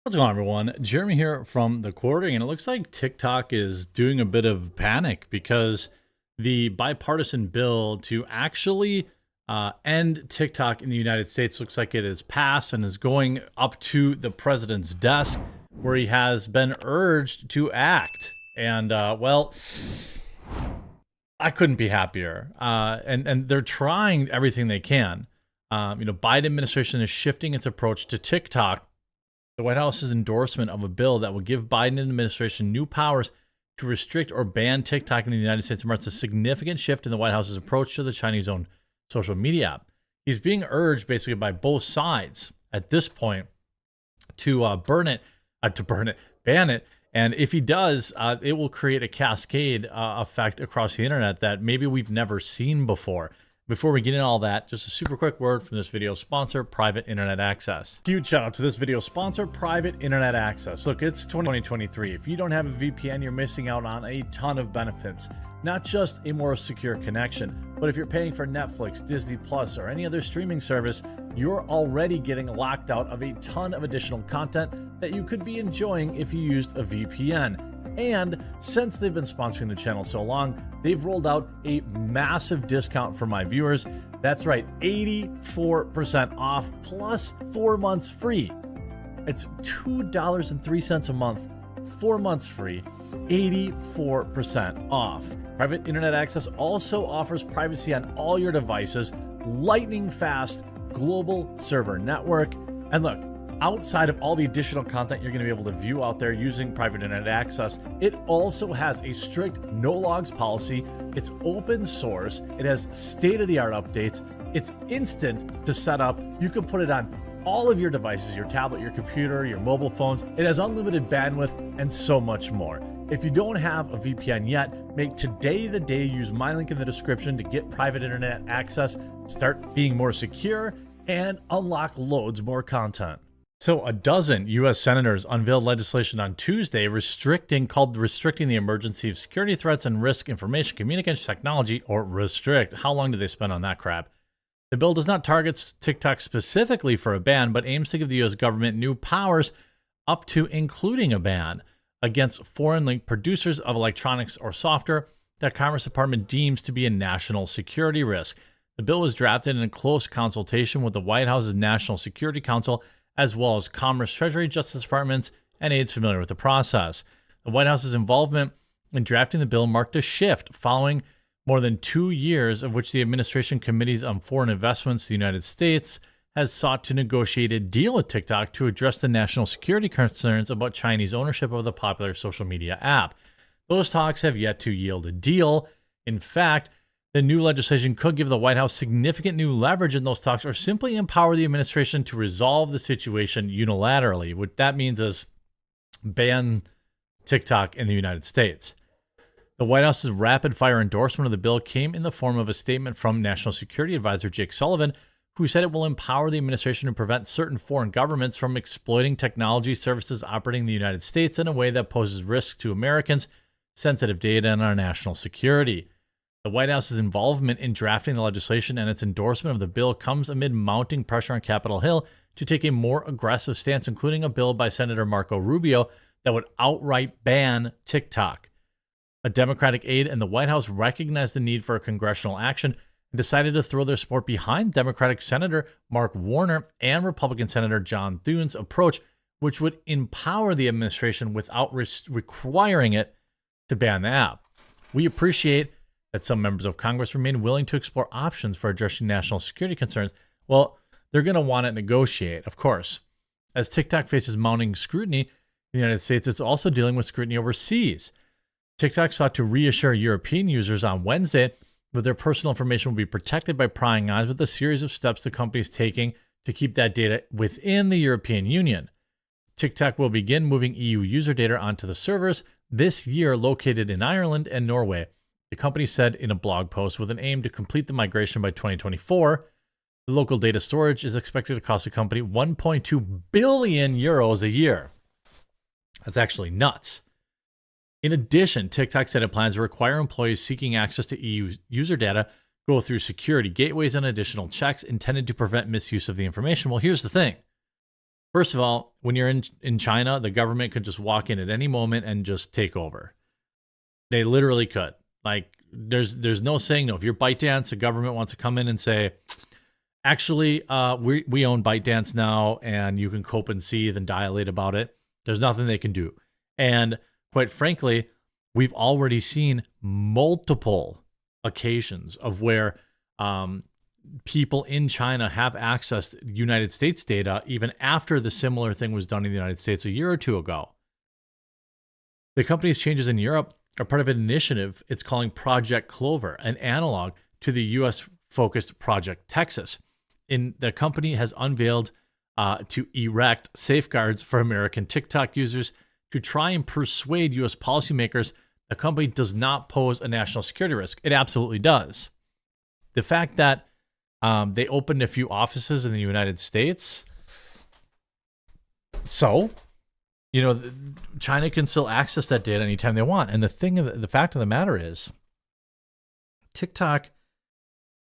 What's going on, everyone? Jeremy here from The Quartering, and it looks like TikTok is doing a bit of panic because the bipartisan bill to actually end TikTok in the United States looks like it has passed and is going up to the president's desk, where he has been urged to act. And well, I couldn't be happier. And they're trying everything they can. Biden administration is shifting its approach to TikTok. The White House's endorsement of a bill that will give Biden administration new powers to restrict or ban TikTok in the United States marks a significant shift in the White House's approach to the Chinese-owned social media app. He's being urged basically by both sides at this point to ban it. And if he does, it will create a cascade effect across the internet that maybe we've never seen before. Before we get into all that, just a super quick word from this video sponsor, Private Internet Access. Huge shout out to this video sponsor, Private Internet Access. Look, it's 2023. If you don't have a VPN, you're missing out on a ton of benefits. Not just a more secure connection, but if you're paying for Netflix, Disney Plus, or any other streaming service, you're already getting locked out of a ton of additional content that you could be enjoying if you used a VPN. And since they've been sponsoring the channel so long, they've rolled out a massive discount for my viewers. That's right, 84% off plus 4 months free. It's $2.03 a month, 4 months free, 84% off. Private Internet Access also offers privacy on all your devices, lightning fast global server network. And look, outside of all the additional content you're going to be able to view out there using Private Internet Access, it also has a strict no logs policy. It's open source. It has state-of-the-art updates. It's instant to set up. You can put it on all of your devices, your tablet, your computer, your mobile phones. It has unlimited bandwidth and so much more. If you don't have a VPN yet, make today the day. Use my link in the description to get Private Internet Access, start being more secure, and unlock loads more content. So a dozen U.S. senators unveiled legislation on Tuesday called restricting the emergency of security threats and risk information communication technology, or restrict. How long do they spend on that crap? The bill does not target TikTok specifically for a ban, but aims to give the U.S. government new powers up to including a ban against foreign-linked producers of electronics or software that Commerce Department deems to be a national security risk. The bill was drafted in close consultation with the White House's National Security Council, as well as Commerce, Treasury, Justice Departments, and aides familiar with the process. The White House's involvement in drafting the bill marked a shift following more than 2 years of which the administration committees on foreign investments, the United States, has sought to negotiate a deal with TikTok to address the national security concerns about Chinese ownership of the popular social media app. Those talks have yet to yield a deal. In fact, the new legislation could give the White House significant new leverage in those talks, or simply empower the administration to resolve the situation unilaterally. What that means is ban TikTok in the United States. The White House's rapid-fire endorsement of the bill came in the form of a statement from National Security Advisor Jake Sullivan, who said it will empower the administration to prevent certain foreign governments from exploiting technology services operating in the United States in a way that poses risk to Americans, sensitive data, and our national security. The White House's involvement in drafting the legislation and its endorsement of the bill comes amid mounting pressure on Capitol Hill to take a more aggressive stance, including a bill by Senator Marco Rubio that would outright ban TikTok. A Democratic aide in the White House recognized the need for congressional action and decided to throw their support behind Democratic Senator Mark Warner and Republican Senator John Thune's approach, which would empower the administration without requiring it to ban the app. We appreciate that some members of Congress remain willing to explore options for addressing national security concerns. Well, they're going to want to negotiate, of course. As TikTok faces mounting scrutiny in the United States, it's also dealing with scrutiny overseas. TikTok sought to reassure European users on Wednesday that their personal information will be protected by prying eyes, with a series of steps the company is taking to keep that data within the European Union. TikTok will begin moving EU user data onto the servers this year located in Ireland and Norway. The company said in a blog post, with an aim to complete the migration by 2024. The local data storage is expected to cost the company 1.2 billion euros a year. That's actually nuts. In addition, TikTok said it plans to require employees seeking access to EU user data go through security gateways and additional checks intended to prevent misuse of the information. Well, here's the thing. First of all, when you're in China, the government could just walk in at any moment and just take over. They literally could. Like, there's no saying no. If you're ByteDance, the government wants to come in and say, actually, we own ByteDance now, and you can cope and seethe and dilate about it. There's nothing they can do. And quite frankly, we've already seen multiple occasions of where people in China have accessed United States data even after the similar thing was done in the United States a year or two ago. The company's changes in Europe are part of an initiative it's calling Project Clover, an analog to the U.S.-focused Project Texas. The company has unveiled to erect safeguards for American TikTok users to try and persuade U.S. policymakers the company does not pose a national security risk. It absolutely does. The fact that they opened a few offices in the United States, so China can still access that data anytime they want. And the fact of the matter is, TikTok,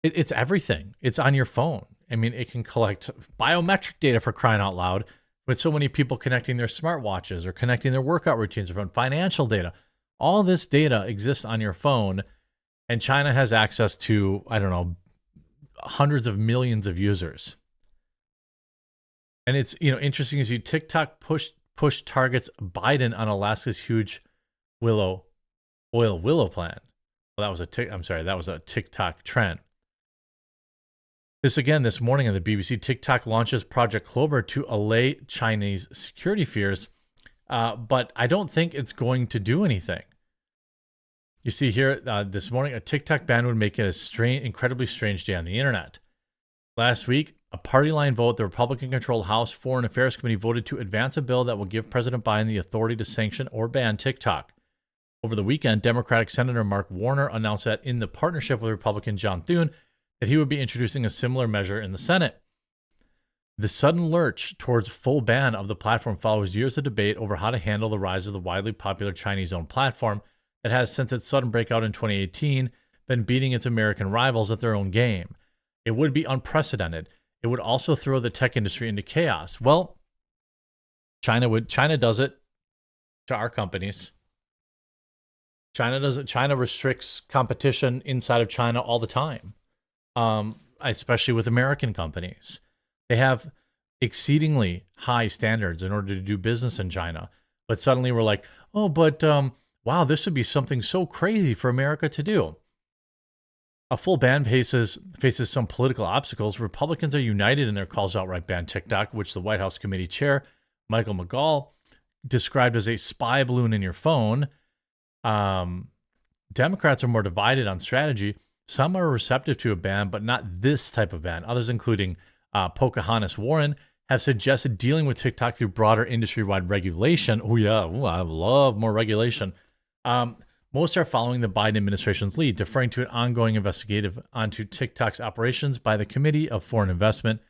it's everything. It's on your phone. I mean, it can collect biometric data, for crying out loud, with so many people connecting their smartwatches or connecting their workout routines or financial data. All this data exists on your phone, and China has access to, I don't know, hundreds of millions of users. And it's, interesting as TikTok push targets Biden on Alaska's huge oil willow plant. Well, that was a TikTok trend. This morning on the BBC, TikTok launches Project Clover to allay Chinese security fears, but I don't think it's going to do anything. You see here this morning, a TikTok ban would make it incredibly strange day on the internet. Last week, a party line vote, the Republican-controlled House Foreign Affairs Committee voted to advance a bill that will give President Biden the authority to sanction or ban TikTok. Over the weekend, Democratic Senator Mark Warner announced that in the partnership with Republican John Thune, that he would be introducing a similar measure in the Senate. The sudden lurch towards full ban of the platform follows years of debate over how to handle the rise of the widely popular Chinese-owned platform that has, since its sudden breakout in 2018, been beating its American rivals at their own game. It would be unprecedented. It would also throw the tech industry into chaos. Well, China does it to our companies. China restricts competition inside of China all the time. Especially with American companies. They have exceedingly high standards in order to do business in China. But suddenly we're like, wow, this would be something so crazy for America to do. A full ban faces some political obstacles. Republicans are united in their calls to outright ban TikTok, which the White House Committee Chair, Michael McGaul, described as a spy balloon in your phone. Democrats are more divided on strategy. Some are receptive to a ban, but not this type of ban. Others, including Pocahontas Warren, have suggested dealing with TikTok through broader industry-wide regulation. I love more regulation. Most are following the Biden administration's lead, deferring to an ongoing investigation onto TikTok's operations by the Committee of Foreign Investment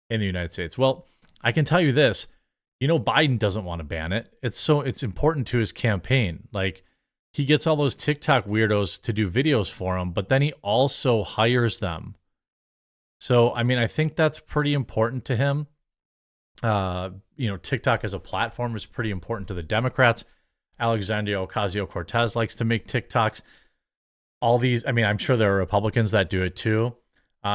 in the United States. Well, I can tell you this. Biden doesn't want to ban it. It's important to his campaign. Like, he gets all those TikTok weirdos to do videos for him, but then he also hires them. So, I think that's pretty important to him. TikTok as a platform is pretty important to the Democrats. Alexandria Ocasio-Cortez likes to make TikToks. All these, I'm sure there are Republicans that do it too.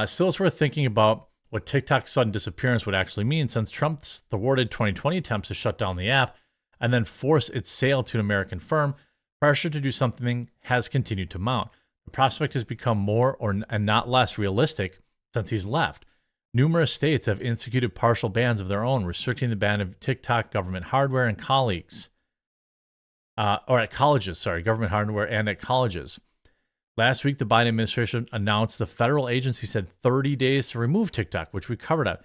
Still, it's worth thinking about what TikTok's sudden disappearance would actually mean, since Trump's thwarted 2020 attempts to shut down the app and then force its sale to an American firm. Pressure to do something has continued to mount. The prospect has become more and not less realistic since he's left. Numerous states have instituted partial bans of their own, restricting the ban of TikTok government hardware and colleagues. Government hardware and at colleges. Last week, the Biden administration announced the federal agency said 30 days to remove TikTok, which we covered up.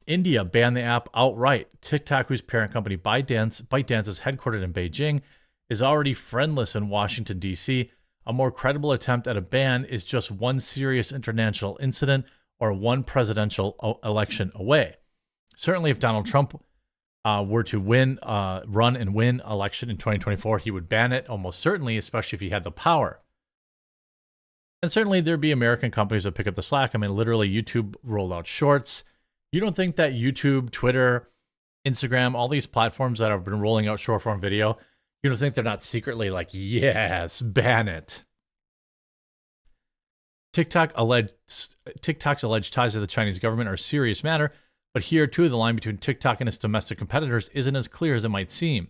India banned the app outright. TikTok, whose parent company ByteDance is headquartered in Beijing, is already friendless in Washington, D.C. A more credible attempt at a ban is just one serious international incident or one presidential election away. Certainly, if Donald Trump were to run and win election in 2024, he would ban it almost certainly, especially if he had the power. And certainly there'd be American companies that pick up the slack. Literally YouTube rolled out Shorts. You don't think that YouTube, Twitter, Instagram, all these platforms that have been rolling out short form video, you don't think they're not secretly like, yes, ban it. TikTok's alleged ties to the Chinese government are a serious matter, but here too, the line between TikTok and its domestic competitors isn't as clear as it might seem.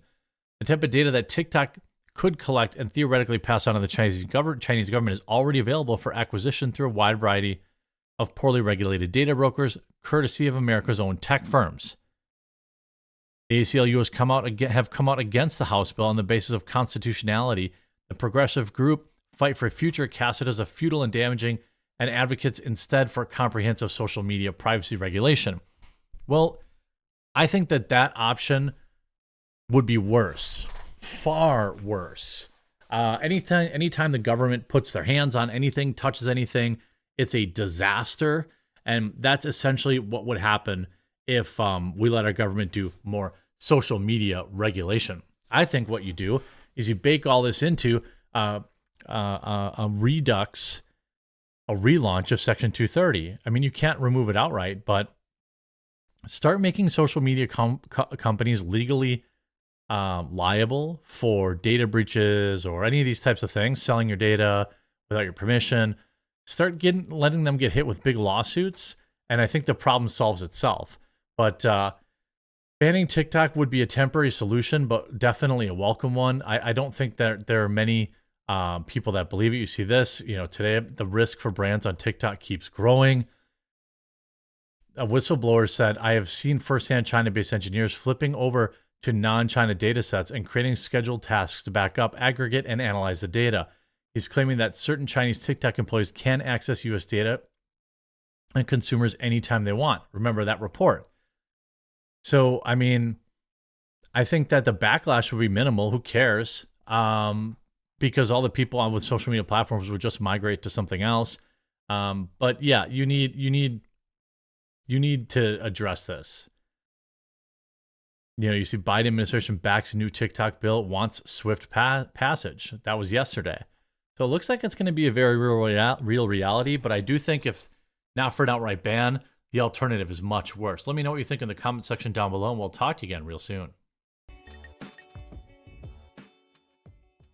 The type of data that TikTok could collect and theoretically pass on to the Chinese government is already available for acquisition through a wide variety of poorly regulated data brokers, courtesy of America's own tech firms. The ACLU have come out against the House bill on the basis of constitutionality. The progressive group Fight for Future cast it as a futile and damaging, and advocates instead for comprehensive social media privacy regulation. Well, I think that option would be worse, far worse. Anytime the government puts their hands on anything, touches anything, it's a disaster. And that's essentially what would happen if we let our government do more social media regulation. I think what you do is you bake all this into a relaunch of Section 230. I mean, you can't remove it outright, but start making social media companies legally liable for data breaches or any of these types of things, selling your data without your permission. Start letting them get hit with big lawsuits, and I think the problem solves itself. But banning TikTok would be a temporary solution, but definitely a welcome one. I don't think that there are many people that believe it. You see this, today, the risk for brands on TikTok keeps growing. A whistleblower said, I have seen firsthand China-based engineers flipping over to non-China data sets and creating scheduled tasks to back up, aggregate, and analyze the data. He's claiming that certain Chinese TikTok employees can access U.S. data and consumers anytime they want. Remember that report. So, I mean, I think that the backlash would be minimal. Who cares? Because all the people on with social media platforms would just migrate to something else. But yeah, you need to address this. You see Biden administration backs new TikTok bill, wants swift passage. That was yesterday. So it looks like it's going to be a very real reality, but I do think if not for an outright ban, the alternative is much worse. Let me know what you think in the comment section down below, and we'll talk to you again real soon.